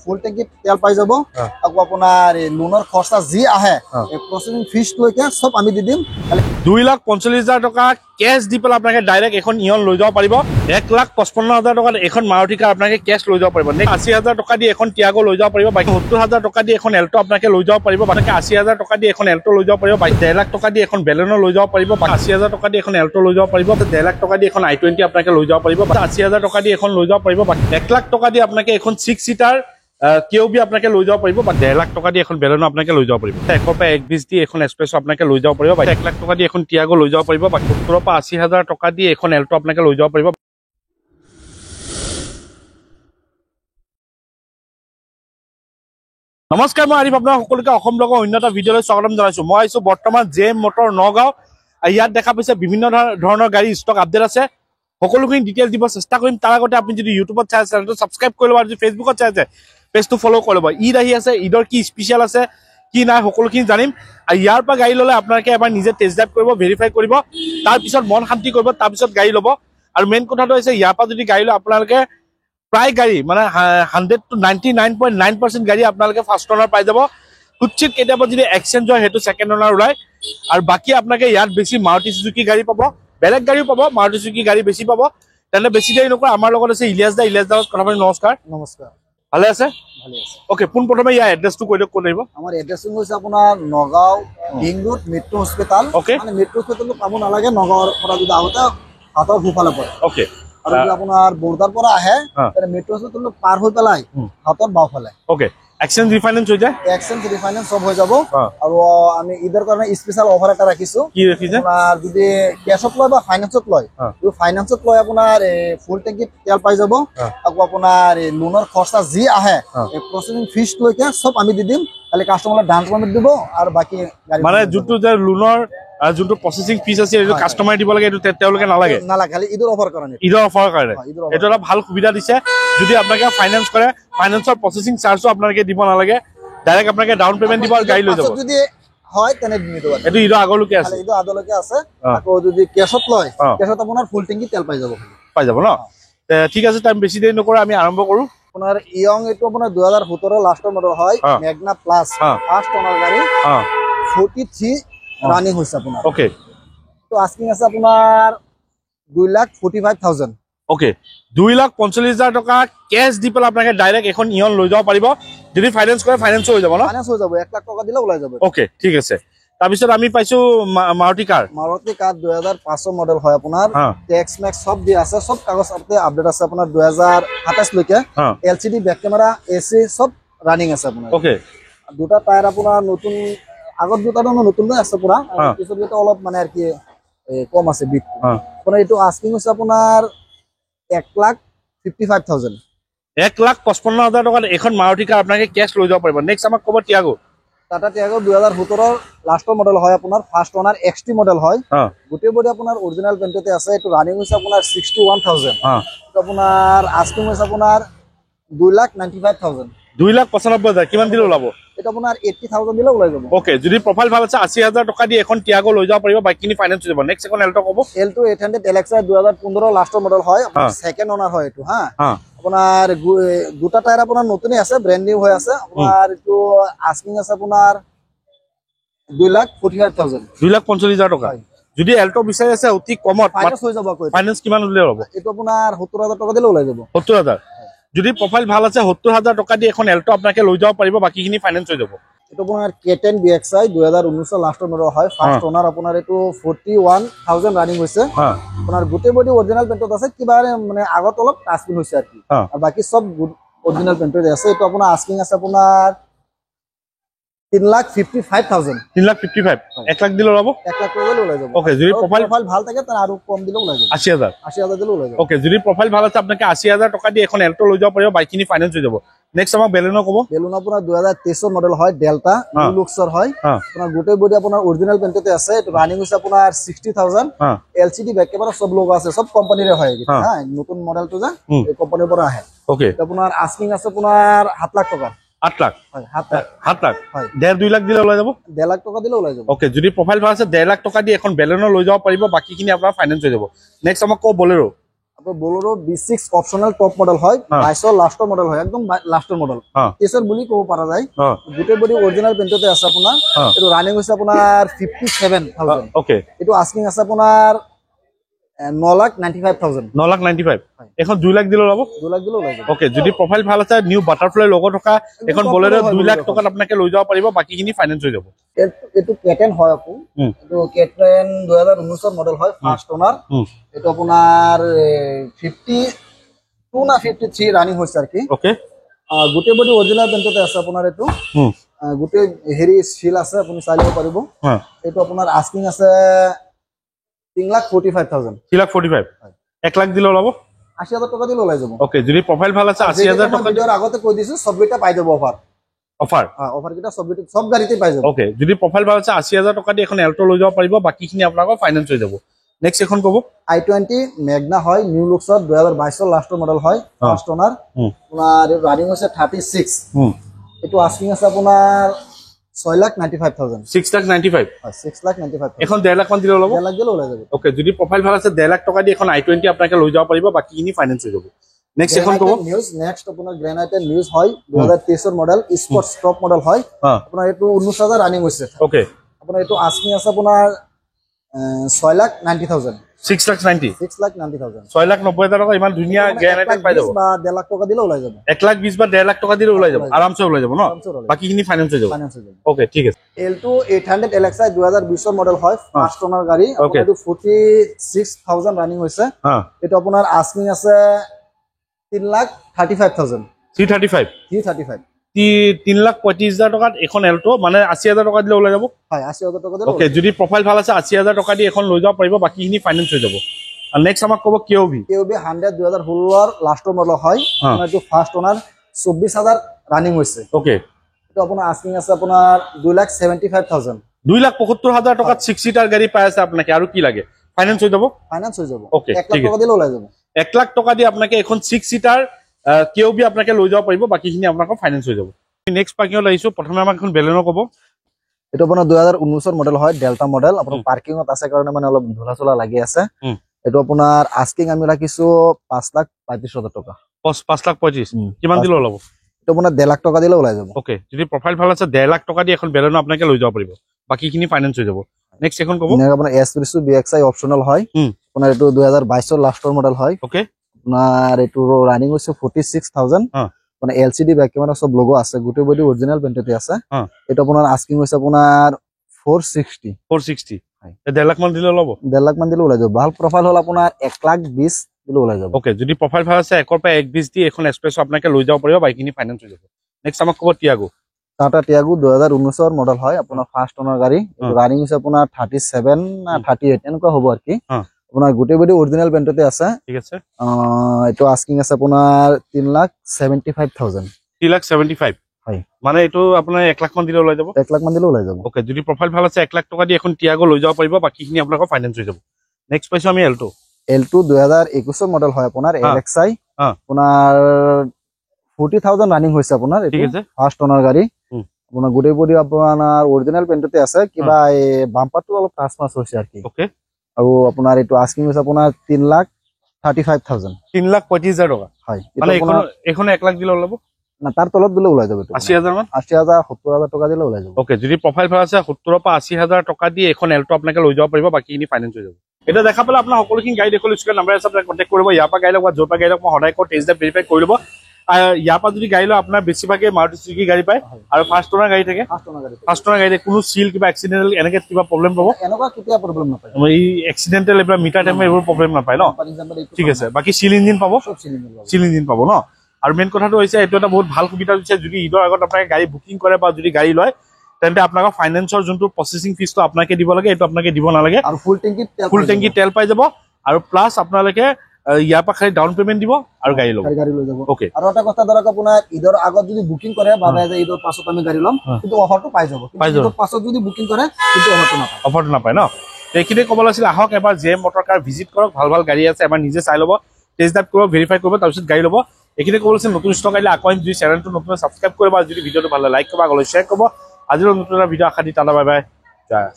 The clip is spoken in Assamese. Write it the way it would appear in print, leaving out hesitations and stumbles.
ফুল টেংকি তেল পাই যাব আকৌ আপোনাৰ লোনৰ খৰচা যি আহে প্ৰসেসিং ফিস লৈকে সব আমি দি দিম 2,45,000 টকা কেশ দি পেলাই আপোনাকে ডাইৰেক্ট এখন ইয়ন লৈ যাব পাৰিব 1,55,000 টকাত এখন মাৰুতি কাৰ আপোনাকে কেশ লৈ যাব পাৰিব 80,000 টকা দি এখন টিয়াগো লৈ যাব পাৰিব বাকি 70,000 টকা দি এখন এল্টো আপোনাকে লৈ যাব পাৰিব বাকি 80,000 টকা দি এখন এল্টো লৈ যাব পাৰিব বাকি 1.5 লাখ টকা দি এখন বেলেনো লৈ যাব পাৰিব 80,000 টকা দি এখন এল্টো লৈ যাব পাৰিব 1.5 লাখ টকা দি এখন i20 আপোনাকে লৈ যাব পাৰিব 80,000 টকা দি এখন লৈ যাব পাৰিব বাকি 1 লাখ টকা দি আপোনাকে এখন 6 সিটাৰ কেওবি আপোনাকে লৈ যাব পাৰিব বা 1.5 লাখ টকা দি এখন বেলেনো আপোনাকে লৈ যাব পাৰিব 1 পৰা 120 দি এখন এক্সপ্ৰেছো আপোনাকে লৈ যাব পাৰিব বা 1 লাখ টকা দি এখন টিয়াগো লৈ যাব পাৰিব বা 70 পৰা 80,000 টকা দি এখন এল্টো আপোনাকে লৈ যাব পাৰিব নমস্কাৰ মই আৰিফ আপোনাক সকলোকে অসম লগৰ অন্যটা ভিডিঅলৈ স্বাগতম জনাইছো মই আইছো বৰ্তমান জেম মটৰ নগাঁও ইয়াত দেখা পাইছে বিভিন্ন ধৰণৰ গাড়ী ষ্টক আপডেট আছে সকলোখিনি ডিটেইলছ দিব চেষ্টা কৰিম তাৰ আগতে আপুনি যদি ইউটিউবত চাই চেনেলটো সাবস্ক্ৰাইব কৰি ল'ব আৰু যদি ফেসবুকত চাই আছে পেজটো ফলো কৰি ল'ব ঈদ আহি আছে ঈদৰ কি স্পেশাল আছে কি নাই সকলোখিনি জানিম আৰু ইয়াৰ পৰা গাড়ী ল'লে আপোনালোকে এবাৰ নিজে টেষ্ট ড্ৰাইভ কৰিব ভেৰিফাই কৰিব তাৰ পিছত মন শান্তি কৰিব তাৰ পিছত গাড়ী ল'ব আৰু মেইন কথাটো হৈছে ইয়াৰ পৰা যদি গাড়ী লয় আপোনালোকে প্ৰায় গাড়ী মানে 100 to 99.9% গাড়ী আপোনালোকে ফাৰ্স্ট অনাৰ পাই যাব কুচিত কেতিয়াবা যদি এক্সচেঞ্জ হয় হেতু সেকেন্ড অনাৰ ওলাই আৰু বাকি আপোনালোকে ইয়াত বেছি মাৰুতি সুজুকি গাড়ী পাব বেলেগ গাড়ীও পাব মাৰুতি সুজুকি গাড়ী বেছি পাব তেনে বেছি দেৰি নকৰা আমাৰ লগত আছে ইলিয়াস দা কথা পাতি নমস্কাৰ ভালে আছে ওকে পুন প্ৰথমে ইয়াৰ এড্ৰেছটো কৈ দিয়ক কোন আহিব আমাৰ এড্ৰেছটো হৈছে আপোনাৰ নগাঁও ডিং ৰোড মৃত্যু হস্পিটাল মানে মৃত্যু হস্পিটালটো পাব নালাগে নগাঁৱৰ পৰা যদি আহোতে হাতৰ ভূফালে পৰে ওকে আৰু যদি আপোনাৰ বৰ্ডাৰ পৰা আহে তেনে মৃত্যু হস্পিটালটো পাৰ হৈ পেলাই হাতৰ বাওফালে ওকে এক্সচেঞ্জ ৰিফাইনেন্স হৈ যায় এক্সচেঞ্জ ৰিফাইনেন্স সব হৈ যাব আৰু আমি ঈদৰ কাৰণে স্পেশাল অফাৰ এটা ৰাখিছো কি ৰাখিছে আপোনাৰ যদি কেশত লয় বা ফাইনান্সত লয় যদি ফাইনান্সত লয় আপোনাৰ ফুল টেংকি তেল পাই যাব আকৌ আপোনাৰ লোনৰ খৰচা যি আহে প্ৰসেসিং ফিস লৈকে সব আমি দি দিম খালি কাস্টমাৰক ডাউন পেমেন্ট দিব আৰু বাকি গাড়ী মানে যোনটো যে লোনৰ যোনটো প্ৰসেসিং ফিস আছে এইটো কাস্টমাৰে দিব লাগে এইটো তেওঁলোকে নালাগে খালি ঈদৰ অফাৰ কাৰণে ঈদৰ অফাৰ কাৰণে এইটো এটা ভাল সুবিধা দিছে যদি আপোনালোকে ফাইনান্স কৰে ফাইনান্সৰ প্ৰসেসিং চাৰ্জও আপোনালোকে দিব নালাগে ডাইৰেক্ট আপোনালোকে ডাউন পেমেন্ট দিব আৰু গাড়ী লৈ যাব যদি হয় তেনে দিব এইটো ঈদৰ আগলৈকে আছে ঈদৰ আগলৈকে আছে আকৌ যদি কেশত লয় কেশত আপোনাৰ ফুল টেংকি তেল পাই যাব ন ঠিক আছে টাইম বেছি দেৰি নকৰা আমি আৰম্ভ কৰো আপোনাৰ ইয়ং এইটো আপোনাৰ 2017 লাষ্টৰ মডেল হয় মেগনা প্লাস ফাৰ্স্ট অনাৰ গাড়ী 43 রানিং হইছে আপনার ওকে তো আস্কিং আছে আপনার 2,45,000 ওকে 2,45,000 টাকা ক্যাশ দি পেলা আপনাকে ডাইরেক্ট এখন ইয়ন লৈ যাব পাৰিব যদি ফাইনান্স কৰে ফাইনান্স হৈ যাব না ফাইনান্স হৈ যাব 1 লাখ টাকা দিলে ওলাই যাব ওকে ঠিক আছে তাৰপিছত আমি পাইছো মাৰুতি কাৰ 2005 মডেল হয় আপোনাৰ ট্যাক্স ম্যাক্স সব দি আছে সব কাগজ আপডেট আছে আপোনাৰ 2027 লৈকে এলসিডি ব্যাক ক্যামেৰা এসি সব ৰানিং আছে আপোনাৰ ওকে দুটা টায়াৰ আপোনাৰ নতুন আগত দুটাটো নতুন আছে পুৰা পিছত যেটা অলপ মানে আৰ কি কম আছে বিট আপোনাৰ এটো আস্কিং আছে আপোনাৰ 1,55,000 1,55,000 টাকা এখন মাৰুতি কাৰ আপোনাকে ক্যাশ লৈ যাব পাৰিব নেক্সট আমাক কব টিয়াগো টাটা টিয়াগো 2017 লাষ্টৰ মডেল হয় আপোনাৰ ফাৰ্স্ট অনাৰ এক্সটি মডেল হয় গোটেই বডি আপোনাৰ অৰিজিনাল পেইণ্টতে আছে এটো ৰানিং হৈছে আপোনাৰ 61,000 তো আপোনাৰ আস্কিং হৈছে আপোনাৰ 2,95,000 2,95,000 কিমান দিলে ওলাব এটা আপোনাৰ 80,000 দিলে ওলাই যাব ওকে যদি প্ৰফাইল ভাল আছে 80,000 টকা দি এখন টিয়াগো লৈ যাব পাৰিব বাইকখিনি ফাইনান্স হৈ যাব নেক্সট এখন এল্টো কব এল্টো 800 এলএক্সআই 2015 লাষ্টৰ মডেল হয় সেকেন্ড অনাৰ হয় এটো হা আপোনাৰ দুটা টায়াৰ আপোনাৰ নতুনই আছে ব্ৰ্যান্ড নিউ হৈ আছে আপোনাৰ এটো আস্কিং আছে আপোনাৰ 2,45,000 2,45,000 টকা যদি এল্টো বিচাৰি আছে অতি কমত ফাইনান্স হৈ যাব ফাইনান্স কিমান উলিলে হ'ব এটো আপোনাৰ 70,000 টকা দিলে ওলাই যাব 70,000 যদি প্ৰফাইল ভাল আছে 70,000 টকা দি এখন এল্টো আপোনাকে লৈ যাব পাৰিব বাকিখিনি ফাইনান্স হৈ যাব এটো আপোনাৰ K10 BXI 2019 লাষ্টৰ মডেল হয় ফাৰ্স্ট অনাৰ আপোনাৰ এটো 41,000 ৰানিং হৈছে আপোনাৰ গোটেই বডি অৰিজিনাল পেইণ্টত আছে কিবা মানে আগত অলপ টাচপিন হৈছে আৰু আৰু বাকি সব অৰিজিনাল পেইণ্টত আছে এটো আপোনাৰ আস্কিং আছে আপোনাৰ 3,55,000 3,55,000 1 লাখ দিলে ওলাব 1 লাখ দিলে ওলাই যাব ওকে যদি প্ৰফাইল ভাল থাকে তাৰ আৰু কম দিলে ওলাই যাব 80,000 দিলে ওলাই যাব ওকে যদি প্ৰফাইল ভাল আছে আপোনাকে 80,000 টকা দি এখন এল্টো লৈ যাব পাৰিব বাইকখিনি ফাইনান্স হৈ যাব নেক্সট আমাক বেলেনো কব বেলুন আপোনাৰ 2023 মডেল হয় ডেল্টা নিউ লুক্সৰ হয় আপোনাৰ গোটেই বডি আপোনাৰ অৰিজিনাল পেইণ্টতে আছে এটো ৰানিং হৈছে আপোনাৰ 60,000 এলসিডি ব্যাক ক্যামেৰা সব লোগো আছে সব কোম্পানীৰে হয় হা নতুন মডেলটো যা এই কোম্পানীৰ পৰা আহে ওকে আপোনাৰ আস্কিং আছে আপোনাৰ 7 লাখ টকা 8 লাখ হয় 7 লাখ হয় 1.5 2 লাখ দিলে ওলাই যাব 1.5 লাখ টকা দিলে ওলাই যাব ওকে যদি প্ৰফাইল ভাল আছে 1.5 লাখ টকা দি এখন বেলেনো লৈ যাব পাৰিব বাকিখিনি আপোনাৰ ফাইনান্স হৈ যাব নেক্সট আমাক কো Bolero Bolero B6 optional top model হয় 22 লাস্টৰ মডেল হয় একদম লাস্টৰ মডেল তেছৰ বুলি ক'ব পৰা যায় গোটে বডি অৰিজিনাল পেইন্টতে আছে আপোনাৰ এটো ৰানিং হৈছে আপোনাৰ 57000 ওকে এটো আস্কিং আছে আপোনাৰ 9,95,000 9,95,000 এখন 2 লাখ দিলে ল'ব 2 লাখ দিলে ওলাই যাব ওকে যদি প্ৰফাইল ভাল আছে নিউ বাটাৰফ্লাই লগো থকা এখন বলেৰো 2 লাখ টকাত আপোনাকে লৈ যাব পাৰিব বাকিখিনি ফাইনান্স হৈ যাব এটো কেটেন হয় আপু এটো কেটেন 2019 ৰ মডেল হয় ফাৰ্স্ট ওনাৰ এটো আপোনাৰ 52 না 53 ৰানিং হৈছে আৰ কি ওকে গোটে বডি অৰিজিনাল পেইন্টতে আছে আপোনাৰ এটো গোটে হেৰি সিল আছে আপুনি চাই লব পাৰিব এটো আপোনাৰ আস্কিং আছে 3,45,000 3,45,000 1 লাখ দিলে ল'ব 80,000 টাকা দিলে ওলাই যাব ওকে যদি প্ৰফাইল ভাল আছে 80,000 টাকা ভিডিওৰ আগতে কৈ দিছো সবটা পাই যাব অফাৰ অফাৰ অফাৰ কিটা সব গাড়িতে পাই যাব ওকে যদি প্ৰফাইল ভাল আছে 80,000 টাকা দি এখন এল্টো লৈ যাব পাৰিব বাকিখিনি আপোনাক ফাইনান্স হৈ যাব নেক্সট এখন কব i20 ম্যাগনা হয় নিউ লুকসৰ 2022 ৰ লাস্টৰ মডেল হয় ফাৰ্স্ট ওনাৰ আপোনাৰ ৰানিং হৈছে 36 এটো আস্কিং আছে আপোনাৰ 6,95,000 6,95,000 6,95,000 এখন 1.5 লাখ মান দিলে ল'ব 1 লাখ দিলে ওলাই যাব ওকে যদি প্ৰফাইল ভাল আছে 1.5 লাখ টকা দি এখন i20 আপোনাকে লৈ যাব পাৰিব বাকিখিনি ফাইনান্স হৈ যাব নেক্সট এখন কব নিউজ নেক্সট আপোনাৰ গ্ৰেনাইটেড নিউজ হয় 2023 ৰ মডেল স্পোৰ্টস টপ মডেল হয় আপোনাৰ এটো 19,000 ৰানিং হৈছে ওকে আপোনাৰ এটো আস্কিং আছে আপোনাৰ 6,90,000 6,90,000 6,90,000 6,90,000 টকা ইমান ধুনীয়া গ্যাৰান্টি পাই যাব বা 1.5 লাখ টাকা দিলে ওলাই যাব 1,20,000 বা 1.5 লাখ টকা দিলে ওলাই যাব আৰামছে ওলাই যাব ন বাকিখিনি ফাইনান্স হৈ যাব ওকে ঠিক আছে L2 800 LXi 2020 ৰ মডেল হয় ফাৰ্স্ট ওনাৰ গাড়ি এটো 46,000 ৰানিং হৈছে এটো আপোনাৰ আস্কিং আছে 3,35,000 335 3,35,000 টকাত এখন এল্টো মানে 80,000 টকা দিলে ওলাই যাব হয় 80,000 টাকা দিলে ওকে যদি প্ৰফাইল ভাল আছে 80,000 টকা দি এখন লৈ যাব পাৰিব বাকিখিনি ফাইনান্স হৈ যাব আৰু নেক্সট আমাক ক'ব কেওবি 100 2016 ৰ লাস্টৰ মডেল হয় এটো ফাৰ্স্ট ওনাৰ 24,000 ৰানিং হৈছে ওকে এটো আপোনাৰ আস্কিং আছে আপোনাৰ 2,75,000 2,75,000 টকাত 6 সিটাৰ গাড়ী পাই আছে আপোনাকে আৰু কি লাগে ফাইনান্স হৈ যাব ফাইনান্স হৈ যাব ওকে 1 লাখ টাকা দিলে ওলাই যাব 1 লাখ টকা দি আপোনাকে এখন 6 সিটাৰ কেওবি আপোনাকে লৈ যাব পাৰিব বাকিখিনি আপোনাক ফাইনান্স হৈ যাব নেক্সট পাৰ্কিংত আহিছো প্ৰথমে আমাক এখন বেলেনো ক'ব এটো আপোনাৰ 2019 ৰ মডেল হয় ডেল্টা মডেল আপোনাৰ পাৰ্কিংত আছে কাৰণে মানে অলপ ধুলা চলা লাগি আছে এটো আপোনাৰ আস্কিং আমি ৰাখিছো 5,35,000 টাকা 5,35,000 কিমান দিলে ওলাব এটো আপোনাৰ 1.5 লাখ টাকা দিলে ওলাই যাব ওকে যদি প্ৰফাইল ভাল আছে 1.5 লাখ টকা দি এখন বেলেনো আপোনাকে লৈ যাব পাৰিব বাকিখিনি ফাইনান্স হৈ যাব নেক্সট এখন ক'ব আপোনাৰ S3 BXi অপচনাল হয় আপোনাৰ এটো 2022 ৰ লাস্টৰ মডেল হয় ওকে আপোনাৰ এটো ৰানিং হৈছে 46,000 মানে LCD ব্যাক ক্যামেৰা সব লোগো আছে গোটে বডি অৰিজিনাল পেইন্টতে আছে এটা আপোনাৰ আস্কিং হৈছে আপোনাৰ 460 1.5 লাখ মান দিলে ল'ব 1.5 লাখ মান দিলে ওলাই যাব ভাল প্ৰফাইল হল আপোনাৰ 1,20,000 দিলে ওলাই যাব ওকে যদি প্ৰফাইল ভাল আছে 1 পৰা 1,20 দি এখন এক্সপ্ৰেছ আপোনাকে লৈ যাব পাৰিব বাইকিনি ফাইনান্স হৈ যাব নেক্সট আমাক ক'ব টিয়াগো টাটা টিয়াগো 2019 ৰ মডেল হয় আপোনাৰ ফাৰ্স্ট ওনাৰ গাড়ি ৰানিং হৈছে আপোনাৰ 37 না 38 এনেকুৱা হ'ব আৰ কি আপোনাৰ গোটে বডি অৰিজিনাল পেইন্টতে আছে ঠিক আছে এটো আস্কিং আছে আপোনাৰ 3,75,000 3,75,000 হয় মানে এটো আপোনাৰ 1 লাখ মান দিলে ওলাই যাব 1 লাখ মান দিলে ওলাই যাব ওকে যদি প্ৰফাইল ভাল আছে 1 লাখ টকা দি এখন টিয়াগো লৈ যাব পাৰিব বাকিখিনি আপোনাক ফাইনান্স হৈ যাব নেক্সট পাইছো আমি এল্টো 2021 ৰ মডেল হয় আপোনাৰ LXi আপোনাৰ 40,000 ৰানিং হৈছে আপোনাৰ ঠিক আছে ফাৰ্স্ট ওনাৰ গাড়ি আপোনাৰ গোটে বডি আপোনাৰ অৰিজিনাল পেইন্টতে আছে কিবা এই বাম্পাৰটো অলপ টাচ মাছ হৈছে আৰ কি ওকে আৰু আপোনাৰ এটো আস্কিং হৈছে আপোনাৰ 3,35,000 3,35,000 টকা হয় মানে এখন 1 লাখ দিলে ওলাব না তার তলত দিলে ওলাই যাব 80,000 মান 80,000 70,000 টাকা দিলে ওলাই যাব ওকে যদি প্ৰফাইল ভাল আছে 70 পৰা 80,000 টকা দি এখন এল্টো আপোনাকে লৈ যাব পাৰিব বাকিখিনি ফাইনান্স হৈ যাব এটা দেখা পালে আপোনাৰ সকলোখিনি গাড়ী দেখুৱালো স্ক্ৰীন নম্বৰ আছে আপোনাক কন্টাক্ট কৰিব ইয়াৰ পৰা গাড়ী লওক বা য'ৰ পৰা গাড়ী লওক মই সদায় কৈ টেষ্ট ড্ৰাইভ ভেৰিফাই কৰি ল'ব ইয়াৰ পৰা যদি গাড়ী লয় আপোনাৰ বেছিভাগে মাৰুতি সুজুকি গাড়ী পায় আৰু ফাৰ্স্ট ওনাৰ গাড়ী থাকে ফাৰ্স্ট ওনাৰ গাড়ী কোনো সিল কিবা এক্সিডেন্টাল এনেকে কিবা প্ৰবলেম পাব এনেকুৱা কিবা প্ৰবলেম নাপায় এই এক্সিডেন্টাল এইবিলাক মিটাৰ টাইম এইবোৰ প্ৰবলেম নাপায় ন ঠিক আছে বাকি সিল ইঞ্জিন পাব সিল ইঞ্জিন পাব ন আৰু মেইন কথাটো হৈছে এইটো এটা বহুত ভাল সুবিধা দিছে যদি ঈদৰ আগত আপোনাক গাড়ী বুকিং কৰে বা যদি গাড়ী লয় তেন্তে আপোনাক ফাইনান্সৰ যোনটো প্ৰসেসিং ফিজটো আপোনাকে দিব লাগে এইটো আপোনাকে দিব নালাগে আৰু ফুল টেংকি তেল পাই যাব আৰু প্লাস আপোনালোকে ইয়াৰ পৰা খালি ডাউন পেমেন্ট দিব আৰু গাড়ী ল'ব গাড়ী লৈ যাব ওকে আৰু এটা কথা ধৰক আপোনাৰ ঈদৰ আগত যদি বুকিং কৰে বা ঈদৰ পাছত আমি গাড়ী ল'ম কিন্তু অফাৰটো পাই যাব ঈদৰ পাছত যদি বুকিং কৰে কিন্তু অফাৰটো নাপায় ন এইখিনি ক'ব লাগিছিল আহক এবাৰ জেম মটৰ কাৰ ভিজিট কৰক ভাল ভাল গাড়ী আছে এবাৰ নিজে চাই ল'ব টেষ্ট ড্ৰাইভ কৰিব ভেৰিফাই কৰিব তাৰপিছত গাড়ী ল'ব এইখিনি ক'ব লাগিছিল নতুন ষ্টক আহিলে আকৌ যদি চেনেলটো নতুন সাবস্ক্ৰাইব কৰিব আৰু যদি ভিডিঅ'টো ভাল লাগে লাইক কৰিব আগলৈ শ্বেয়াৰ কৰিব আজিৰ নতুন ভিডিঅ' আশা দি টাটা বাই বাই জয়